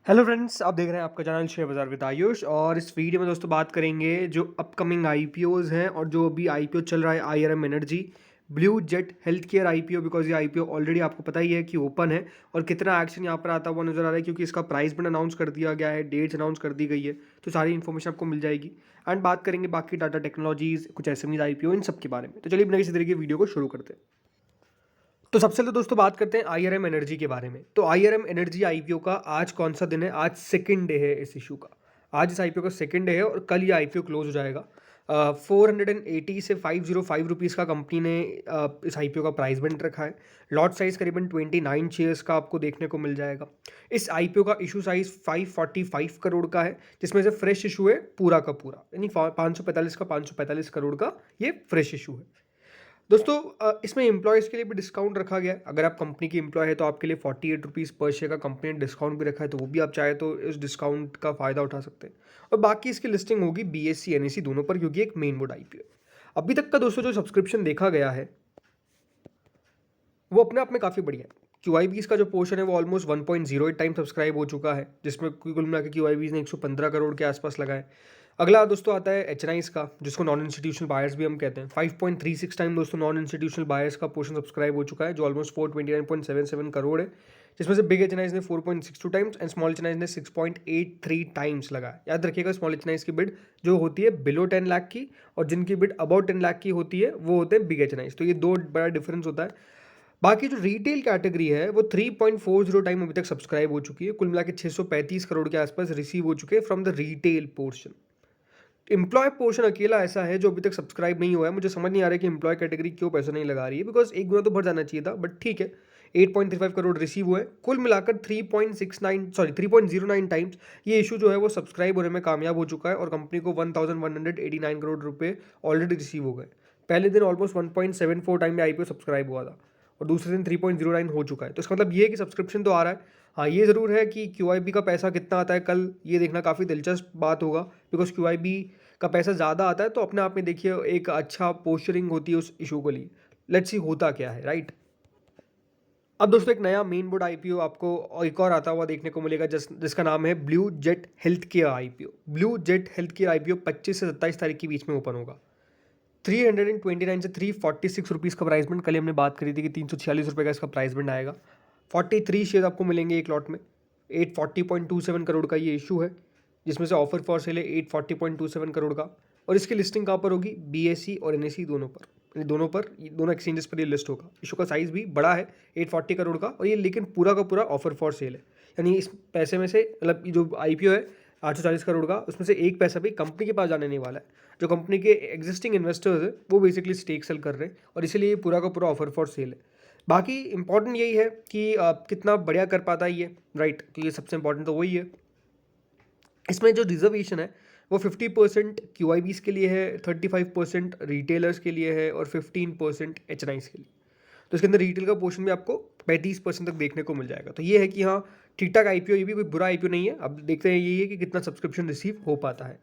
Hello friends, आप देख रहे हैं आपका चैनल शेयर बाज़ार विद आयुष। और इस वीडियो में दोस्तों बात करेंगे जो अपकमिंग आईपीओज़ हैं और जो अभी आईपीओ चल रहा है IRM energy, blue jet health care IPO. Because ये आईपीओ ऑलरेडी आपको पता ही है कि ओपन है और कितना एक्शन यहाँ पर आता हुआ नजर आ रहा है, क्योंकि इसका प्राइस भी अनाउंस कर दिया गया है, डेट्स अनाउंस कर दी गई है। तो सारी इन्फॉर्मेशन आपको मिल जाएगी। एंड बात करेंगे बाकी टाटा टेक्नोलॉजीज़, कुछ एसएमईज आईपीओ, इन सब के बारे में। तो चलिए बिना किसी तरीके की वीडियो को शुरू करते हैं। तो सबसे पहले दोस्तों बात करते हैं आईआरएम एनर्जी के बारे में। तो आईआरएम एनर्जी आईपीओ का आज कौन सा दिन है? आज सेकंड डे है इस इशू का। आज इस आईपीओ का सेकंड डे है और कल ये आईपीओ क्लोज हो जाएगा। 480 से 505 रुपीज़ का कंपनी ने इस आईपीओ का प्राइस बैंड रखा है। लॉट साइज करीबन 29 शेयर्स का आपको देखने को मिल जाएगा। इस आईपीओ का इशू साइज 545 करोड़ का है, जिसमें से फ्रेश इशू है पूरा का पूरा, यानी 545 करोड़ का ये फ्रेश इशू है। दोस्तों इसमें एम्प्लॉयज़ के लिए भी डिस्काउंट रखा गया है। अगर आप कंपनी की एम्प्लॉय है तो आपके लिए 48 रुपीज़ पर शेयर का कंपनी ने डिस्काउंट भी रखा है, तो वो भी आप चाहे तो इस डिस्काउंट का फ़ायदा उठा सकते हैं। और बाकी इसकी लिस्टिंग होगी बीएससी एनएससी दोनों पर, क्योंकि एक मेन बोर्ड आईपीओ है। अभी तक का दोस्तों जो सब्सक्रिप्शन देखा गया है वो अपने आप में काफ़ी बढ़िया है। क्यू का जो पोर्शन है वो ऑलमोस्ट 1.08 टाइम सब्सक्राइब हो चुका है, जिसमें कुल मिला के क्यू ने 115 करोड़ के आसपास लगाए। अगला दोस्तों आता है एच का, जिसको नॉन इंस्टीट्यूशनल बायर्स भी हम कहते हैं। 5.36 टाइम दोस्तों नॉन इंस्टीट्यूशनल बायर्स का पोर्शन सब्सक्राइब हो चुका है, जो ऑलमोस्ट 429.77 करोड़ है, जिसमें से बिग एच ने 4.62 टाइम्स एंड स्मॉल एच ने 6.83 टाइम्स लगाया। याद रखिएगा, स्मॉल एच की बिड जो होती है बिलो 10 लाख की, और जिनकी बिड अबाउट 10 लाख की होती है वो होते हैं बिग एच। तो ये दो बड़ा डिफरेंस होता है। बाकी जो रिटेल कैटेगरी है वो 3.40 टाइम अभी तक सब्सक्राइब हो चुकी है। कुल मिला के 635 करोड़ के आसपास रिसीव हो चुके हैं from the retail portion. Employ portion अकेला ऐसा है जो अभी तक सब्सक्राइब नहीं हुआ है। मुझे समझ नहीं आ रहा है कि एम्प्लॉय कैटेगरी क्यों पैसा नहीं लगा रही है, बिकॉज एक गुना तो बढ़ जाना चाहिए था, बट ठीक है। 8.35 करोड़ रिसीव हुए, कुल मिलाकर 3.09 टाइम्स ये इशू जो है वो सब्सक्राइब होने में कामयाब हो चुका है, और कंपनी को 1189 करोड़ रुपए ऑलरेडी रिसीव हो गए। पहले दिन ऑलमोस्ट 1.74 टाइम में आईपीओ सब्सक्राइब हुआ था और दूसरे दिन 3.09 हो चुका है। तो इसका मतलब ये है कि सब्सक्रिप्शन तो आ रहा है। हाँ, ये ज़रूर है कि क्यू का पैसा कितना आता है कल, ये देखना काफ़ी दिलचस्प बात होगा। बिकॉज क्यू का पैसा ज़्यादा आता है तो अपने आप में देखिए एक अच्छा पोस्चरिंग होती है उस इशू के लिए। लेट्स सी होता क्या है, राइट। अब दोस्तों एक नया मेन बोर्ड आईपीओ आपको एक और आता हुआ देखने को मिलेगा, जिसका नाम है blue jet health care IPO. Blue jet health care IPO 25 से 27 तारीख के बीच में ओपन होगा। 329 से 346 रुपीज़ का प्राइस बैंड, कल हमने बात करी थी कि 346 रुपये का इसका प्राइस बैंड आएगा। 43 शेयर आपको मिलेंगे एक लॉट में। 840.27 करोड़ का ये इशू है, जिसमें से ऑफर फॉर सेल है 840.27 करोड़ का। और इसकी लिस्टिंग कहाँ पर होगी? बीएससी और एनएससी दोनों पर, यानी दोनों एक्सचेंजेस पर ये लिस्ट होगा। इशू का साइज़ भी बड़ा है, 840 करोड़ का, और ये लेकिन पूरा का पूरा ऑफर फॉर सेल है। यानी इस पैसे में से, मतलब जो आईपीओ है 840 करोड़ का, उसमें से एक पैसा भी कंपनी के पास जाने नहीं वाला है। जो कंपनी के एग्जिस्टिंग इन्वेस्टर्स हैं वो बेसिकली स्टेक सेल कर रहे हैं, और इसीलिए ये पूरा का पूरा ऑफर फॉर सेल है। बाकी इंपॉर्टेंट यही है कि कितना बढ़िया कर पाता है ये, राइट। तो ये सबसे इंपॉर्टेंट तो वही है। इसमें जो रिजर्वेशन है वो 50% क्यू के लिए है, 35% रिटेलर्स के लिए है, और 15% एच के लिए। तो इसके अंदर रिटेल का पोर्शन भी आपको 35% तक देखने को मिल जाएगा। तो ये है कि हाँ, ठीक ठाक आईपीओ, ये भी कोई बुरा आईपीओ नहीं है। अब देखते हैं यही है कि कितना सब्सक्रिप्शन रिसीव हो पाता है।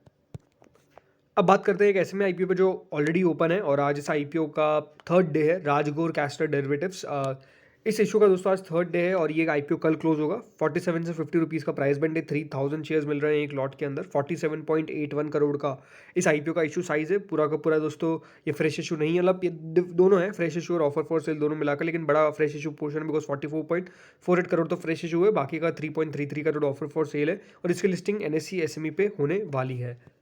अब बात करते हैं एक ऐसे में आईपीओ पे जो ऑलरेडी ओपन है, और आज इस आईपीओ का थर्ड डे है, राजगौर कैस्टर डेरिवेटिव्स। इस इशू का दोस्तों आज थर्ड डे है, और ये आईपीओ कल क्लोज होगा। 47 से 50 रुपीज़ का प्राइस बैंड है। 3000 शेयर्स मिल रहे हैं एक लॉट के अंदर। 47.81 करोड़ का इस आईपीओ का इशू साइज है पूरा का पूरा। दोस्तों ये फ्रेश इशू नहीं है, मतलब ये दोनों है, फ्रेश इशू और ऑफर फॉर सेल दोनों मिलाकर, लेकिन बड़ा फ्रेश इशू पोर्शन है, बिकॉज 44.48 करोड़ तो फ्रेश इशू है, बाकी का 3.33 करोड़ ऑफर फॉर सेल है, और इसकी लिस्टिंग एनएससी एसएमई पे होने वाली है।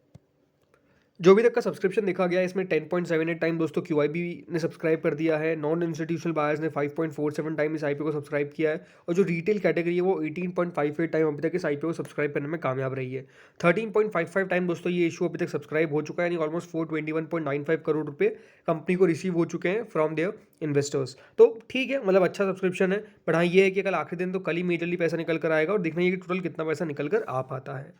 जो भी तक का सब्सक्रिप्शन देखा गया है इसमें 10.78 टाइम दोस्तों क्यूआईबी ने सब्सक्राइब कर दिया है। नॉन इंस्टीट्यूशनल बायर्स ने 5.47 टाइम इस आईपीओ को सब्सक्राइब किया है, और जो रिटेल कैटेगरी है वो 18.58 टाइम अभी तक इस आईपीओ को सब्सक्राइब करने में कामयाब रही है। 13.55 टाइम दोस्तों ये इशू अभी तक सब्सक्राइब हो चुका है, यानी ऑलमोस्ट 421.95 करोड़ रुपये कंपनी को रिसीव हो चुके हैं फ्रॉम देयर इन्वेस्टर्स। तो ठीक है, मतलब अच्छा सब्सक्रिप्शन है। बट हाँ, ये है कि कल आखिरी दिन तो कल ही मेजरली पैसा निकल कर आएगा, और देखना ये कि टोटल कितना पैसा निकल कर आ पाता है।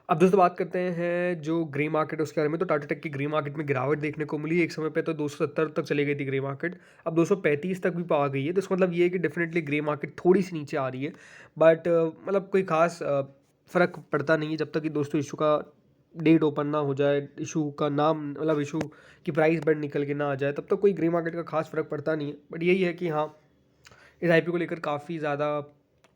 अब दोस्तों बात करते हैं जो ग्रे मार्केट है उसके बारे में। तो टाटा टेक की ग्रे मार्केट में गिरावट देखने को मिली। एक समय पे तो 270 तक चली गई थी ग्रे मार्केट, अब 235 तक भी आ गई है। तो इसका मतलब ये है कि डेफिनेटली ग्रे मार्केट थोड़ी सी नीचे आ रही है, बट मतलब कोई खास फ़र्क पड़ता नहीं है जब तक कि दोस्तों इशू का डेट ओपन ना हो जाए, इशू का नाम, मतलब इशू की प्राइस बैंड निकल के ना आ जाए, तब तक कोई ग्रे मार्केट का खास फ़र्क पड़ता नहीं है। बट यही है कि हाँ, इस आईपीओ को लेकर काफ़ी ज़्यादा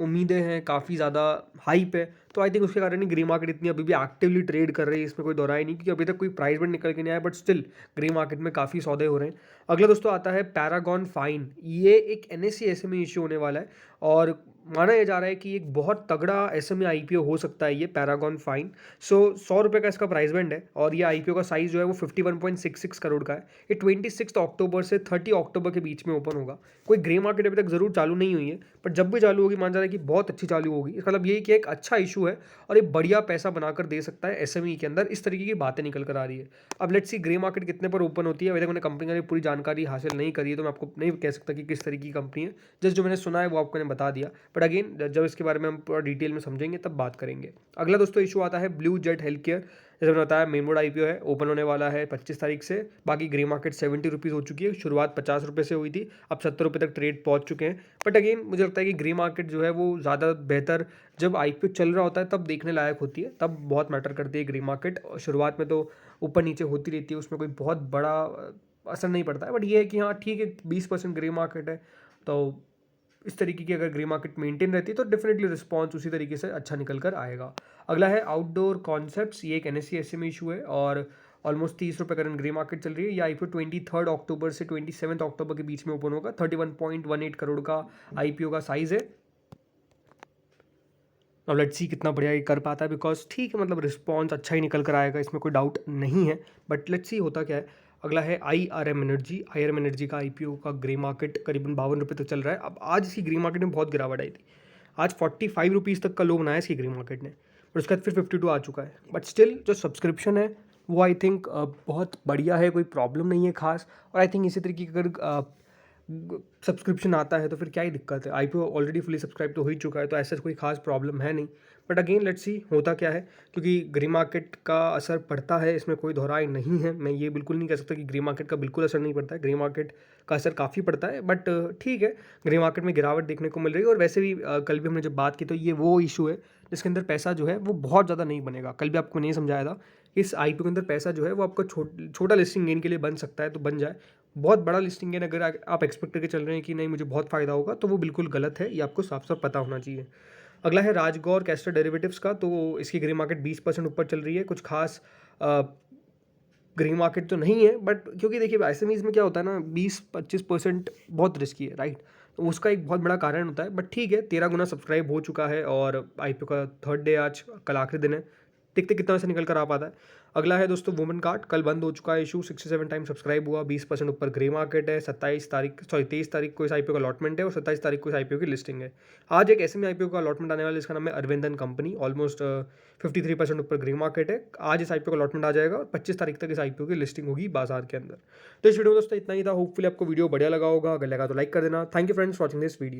उम्मीदें हैं, काफ़ी ज़्यादा हाइप है, तो आई थिंक उसके कारण ही ग्रे मार्केट इतनी अभी भी एक्टिवली ट्रेड कर रही है, इसमें कोई दो राय नहीं, क्योंकि अभी तक कोई प्राइस बैंड निकल के नहीं आया, बट स्टिल ग्रे मार्केट में काफ़ी सौदे हो रहे हैं। अगला दोस्तों आता है पैरागॉन फाइन। ये एक NSE SME इशू होने वाला है और माना यह जा रहा है कि एक बहुत तगड़ा SME IPO हो सकता है ये पैरागॉन फाइन। सो 100 रुपये का इसका प्राइस बैंड है और ये IPO का साइज़ जो है वो 51.66 करोड़ का है। ये 26 अक्टूबर से 30 अक्टूबर के बीच में ओपन होगा। कोई ग्रे मार्केट अभी तक ज़रूर चालू नहीं हुई है, बट जब भी चालू होगी मान जा रहा है कि बहुत अच्छी चालू होगी। इसका मतलब यही कि एक अच्छा इशू है और एक बढ़िया पैसा बनाकर दे सकता है SME के अंदर। इस तरीके की बातें निकल कर आ रही है। अब लेट्स सी ग्रे मार्केट कितने पर ओपन होती है। अभी तक मैंने कंपनी की पूरी जानकारी हासिल नहीं करी है, तो मैं आपको नहीं कह सकता कि किस तरीके की कंपनी है। जस्ट जो मैंने सुना है वो आपको मैंने बता दिया, बट अगेन जब इसके बारे में हम पूरा डिटेल में समझेंगे तब बात करेंगे। अगला दोस्तों इशू आता है ब्लू जेट हेल्थ केयर। जैसे मैंने बताया मेन बोर्ड IPO है, ओपन होने वाला है 25 तारीख से। बाकी ग्रे मार्केट 70 रुपीज़ हो चुकी है, शुरुआत 50 रुपये से हुई थी, अब 70 रुपये तक ट्रेड पहुंच चुके हैं। बट अगेन मुझे लगता है कि ग्रे मार्केट जो है वो ज़्यादा बेहतर जब IPO चल रहा होता है तब देखने लायक होती है, तब बहुत मैटर करती है ग्रे मार्केट। शुरुआत में तो ऊपर नीचे होती रहती है, उसमें कोई बहुत बड़ा असर नहीं पड़ता है, बट ये है कि हाँ ठीक है 20% ग्रे मार्केट है, तो इस तरीके की अगर ग्रे मार्केट मेंटेन रहती है तो डेफिनेटली रिस्पॉन्स उसी तरीके से अच्छा निकल कर आएगा। अगला है आउटडोर कॉन्सेप्ट्स। ये एक NSE SME इशू है और ऑलमोस्ट 30 रुपये करंट ग्रे मार्केट चल रही है। ये IPO 23 अक्टूबर से 27 अक्टूबर के बीच में ओपन होगा। 31.18 करोड़ का IPO का साइज़ है। अब लेट्स सी कितना बढ़िया ये कर पाता है, बिकॉज ठीक है मतलब रिस्पॉन्स अच्छा ही निकल कर आएगा, इसमें कोई डाउट नहीं है। बट लेट्स सी होता क्या है। अगला है IRM एनर्जी का IPO का ग्रे मार्केट करीबन 52 रुपये तक चल रहा है। अब आज इसकी ग्रे मार्केट में बहुत गिरावट आई थी, आज 45 रुपीज़ तक का लो बनाया इसकी ग्रे मार्केट ने, और उसके बाद फिर 52 आ चुका है। बट स्टिल जो सब्सक्रिप्शन है वो आई थिंक बहुत बढ़िया है, कोई प्रॉब्लम नहीं है खास। और आई थिंक इसी तरीके की अगर सब्सक्रिप्शन आता है तो फिर क्या ही दिक्कत है। IPO ऑलरेडी फुली सब्सक्राइब तो हो ही चुका है, तो ऐसा कोई खास प्रॉब्लम है नहीं। बट अगेन लेट्स सी होता क्या है, क्योंकि ग्रे मार्केट का असर पड़ता है, इसमें कोई दोहराई नहीं है। मैं ये बिल्कुल नहीं कह सकता कि ग्रे मार्केट का बिल्कुल असर नहीं पड़ता है, ग्रे मार्केट का असर काफ़ी पड़ता है। बट ठीक है, ग्रे मार्केट में गिरावट देखने को मिल रही है। और वैसे भी कल भी हमने जब बात की तो ये वो इशू है जिसके अंदर पैसा जो है वो बहुत ज़्यादा नहीं बनेगा। कल भी आपको नहीं समझाया था, इस IPO के अंदर पैसा जो है वो आपको छोटा लिस्टिंग गेन के लिए बन सकता है, तो बन जाए। बहुत बड़ा लिस्टिंग गेन अगर आप एक्सपेक्ट करके चल रहे हैं कि नहीं मुझे बहुत फ़ायदा होगा, तो वो बिल्कुल गलत है, ये आपको साफ साफ पता होना चाहिए। अगला है राजगौर कैस्टर डेरिवेटिव्स का। तो इसकी ग्रे मार्केट 20% ऊपर चल रही है। कुछ खास ग्रे मार्केट तो नहीं है, बट क्योंकि देखिए SMEs में क्या होता है ना, 20-25% बहुत रिस्की है, राइट। तो उसका एक बहुत बड़ा कारण होता है। बट ठीक है, 13 गुना सब्सक्राइब हो चुका है और IPO का 3rd डे आज, कल आखिरी दिन है, देखते कितना से निकल कर आ पाता है। अगला है दोस्तों वुमेन कार्ड। कल बंद हो चुका है इशू, 67 टाइम सब्सक्राइब हुआ, 20% ऊपर ग्रे मार्केट है। 23 तारीख को इस IPO का अलॉटमेंट है और 27 तारीख को इस IPO की लिस्टिंग है। आज एक SME IPO का अलॉटमेंट आने वाला है, इसका नाम है अरविंदन कंपनी। ऑलमोस्ट 53% ऊपर ग्रे मार्केट है। आज इस IPO का अलॉटमेंट आ जाएगा और 25 तारीख तक इस IPO की लिस्टिंग होगी बाजार के अंदर। तो इस वीडियो में दोस्तों इतना ही था। होपफुली आपको वीडियो बढ़िया लगा होगा, अगर लगा तो लाइक कर देना। Thank you friends for watching this video.